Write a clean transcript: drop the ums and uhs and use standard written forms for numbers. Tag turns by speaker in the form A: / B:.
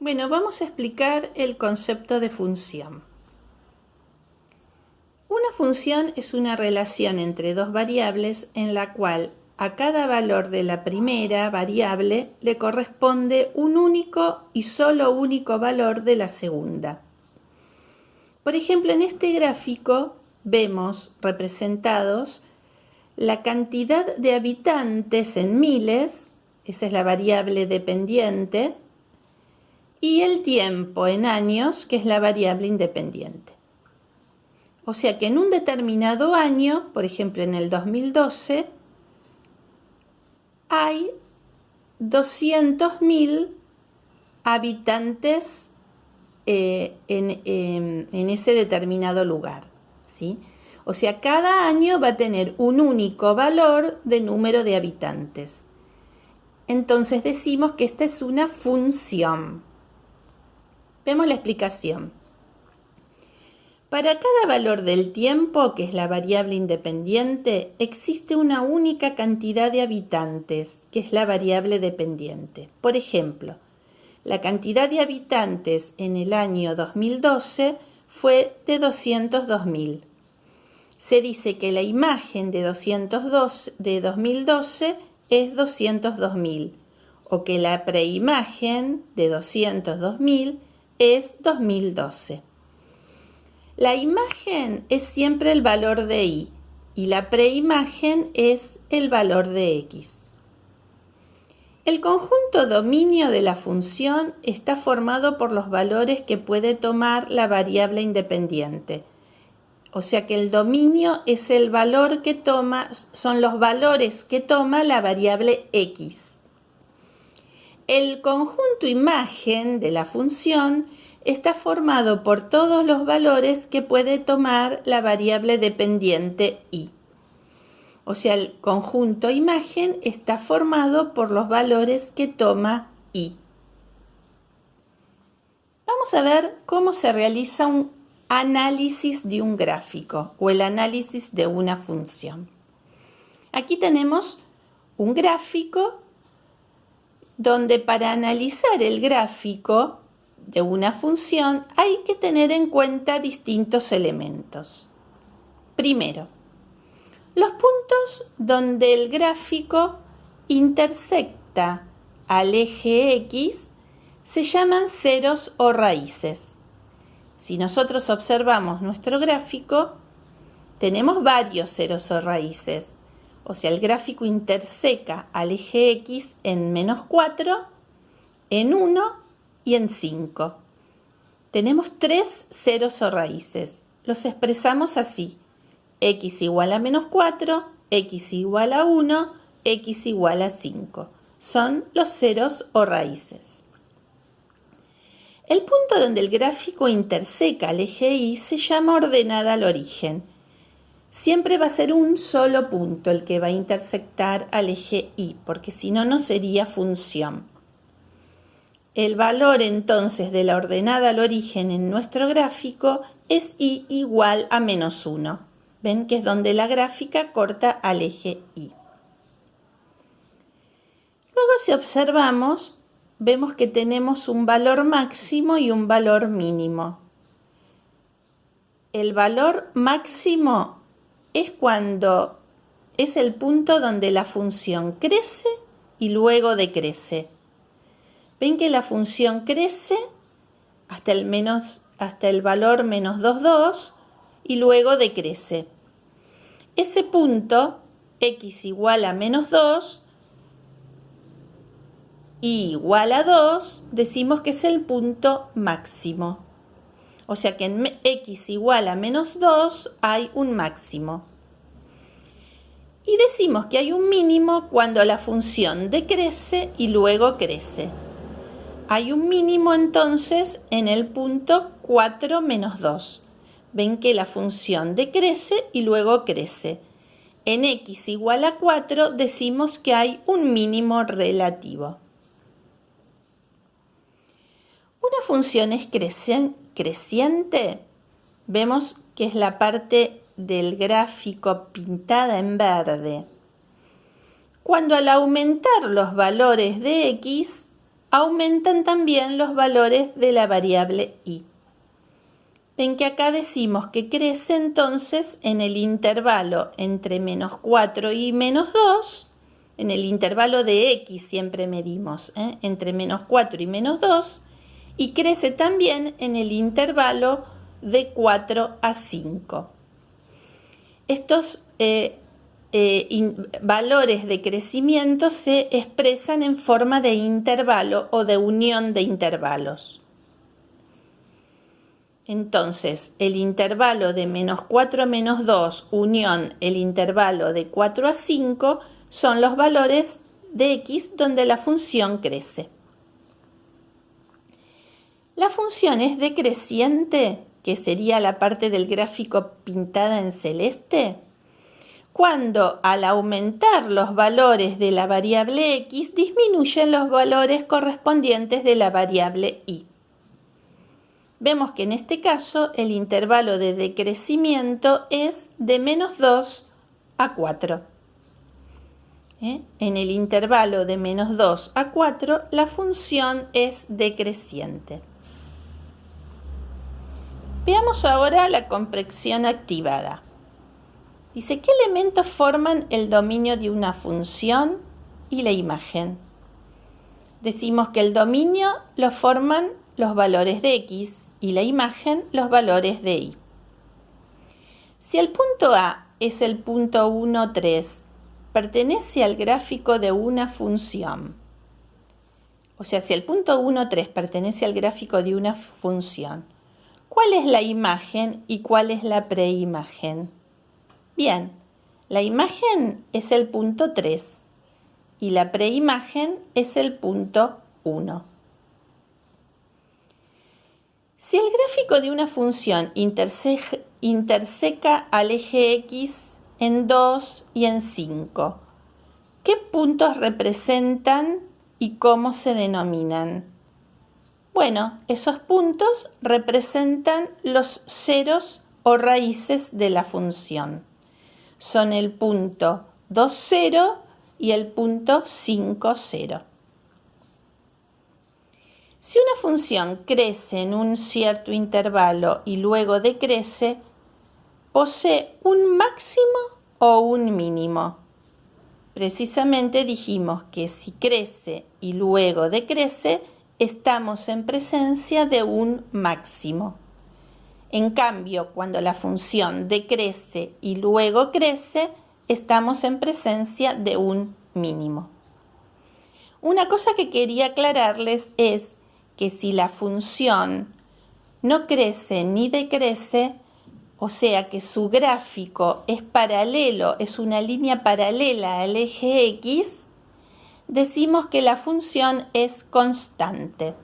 A: Bueno, vamos a explicar el concepto de función. Una función es una relación entre dos variables en la cual a cada valor de la primera variable le corresponde un único y solo único valor de la segunda. Por ejemplo, en este gráfico vemos representados la cantidad de habitantes en miles, esa es la variable dependiente, y el tiempo en años, que es la variable independiente. O sea que en un determinado año, por ejemplo en el 2012, hay 200.000 habitantes en ese determinado lugar, ¿sí? O sea, cada año va a tener un único valor de número de habitantes. Entonces decimos que esta es una función. Vemos la explicación. Para cada valor del tiempo, que es la variable independiente, existe una única cantidad de habitantes, que es la variable dependiente. Por ejemplo, la cantidad de habitantes en el año 2012 fue de 202.000. Se dice que la imagen de 2012 es 202.000, o que la preimagen de 202.000 es 2012. La imagen es siempre el valor de y la preimagen es el valor de x. El conjunto dominio de la función está formado por los valores que puede tomar la variable independiente. O sea que el dominio es el valor que toma, son los valores que toma la variable x. El conjunto imagen de la función está formado por todos los valores que puede tomar la variable dependiente y. O sea, el conjunto imagen está formado por los valores que toma y. Vamos a ver cómo se realiza un análisis de un gráfico o el análisis de una función. Aquí tenemos un gráfico donde para analizar el gráfico de una función hay que tener en cuenta distintos elementos. Primero, los puntos donde el gráfico intersecta al eje X se llaman ceros o raíces. Si nosotros observamos nuestro gráfico, tenemos varios ceros o raíces. O sea, el gráfico interseca al eje X en -4, en 1 y en 5. Tenemos 3 ceros o raíces. Los expresamos así. X igual a -4, X igual a 1, X igual a 5. Son los ceros o raíces. El punto donde el gráfico interseca al eje Y se llama ordenada al origen. Siempre va a ser un solo punto el que va a intersectar al eje Y, porque si no, no sería función. El valor entonces de la ordenada al origen en nuestro gráfico es Y igual a -1. Ven que es donde la gráfica corta al eje Y. Luego, si observamos, vemos que tenemos un valor máximo y un valor mínimo. El valor máximo es cuando es el punto donde la función crece y luego decrece. Ven que la función crece hasta el valor -2,2 y luego decrece. Ese punto, x igual a -2, y igual a 2, decimos que es el punto máximo. O sea que en x igual a -2 hay un máximo. Y decimos que hay un mínimo cuando la función decrece y luego crece. Hay un mínimo entonces en el punto 4 menos 2. Ven que la función decrece y luego crece. En x igual a 4 decimos que hay un mínimo relativo. Una función es creciente. Vemos que es la parte del gráfico pintada en verde. Cuando al aumentar los valores de x, aumentan también los valores de la variable y. Ven que acá decimos que crece entonces en el intervalo entre menos 4 y menos 2, en el intervalo de x siempre medimos, entre menos 4 y menos 2, y crece también en el intervalo de 4 a 5. Estos valores de crecimiento se expresan en forma de intervalo o de unión de intervalos. Entonces, el intervalo de menos 4 a menos 2 unión el intervalo de 4 a 5 son los valores de x donde la función crece. La función es decreciente, que sería la parte del gráfico pintada en celeste, cuando al aumentar los valores de la variable x disminuyen los valores correspondientes de la variable y. Vemos que en este caso el intervalo de decrecimiento es de menos 2 a 4. En el intervalo de menos 2 a 4 la función es decreciente. Veamos ahora la compresión activada. Dice, ¿qué elementos forman el dominio de una función y la imagen? Decimos que el dominio lo forman los valores de x y la imagen los valores de y. Si el punto A es el punto 1, 3, pertenece al gráfico de una función. O sea, si el punto 1, 3 pertenece al gráfico de una función, ¿cuál es la imagen y cuál es la preimagen? Bien, la imagen es el punto 3 y la preimagen es el punto 1. Si el gráfico de una función interseca al eje x en 2 y en 5, ¿qué puntos representan y cómo se denominan? Bueno, esos puntos representan los ceros o raíces de la función. Son el punto 2, 0 y el punto 5, 0. Si una función crece en un cierto intervalo y luego decrece, ¿posee un máximo o un mínimo? Precisamente dijimos que si crece y luego decrece, estamos en presencia de un máximo. En cambio, cuando la función decrece y luego crece, estamos en presencia de un mínimo. Una cosa que quería aclararles es que si la función no crece ni decrece, o sea que su gráfico es paralelo, es una línea paralela al eje x, decimos que la función es constante.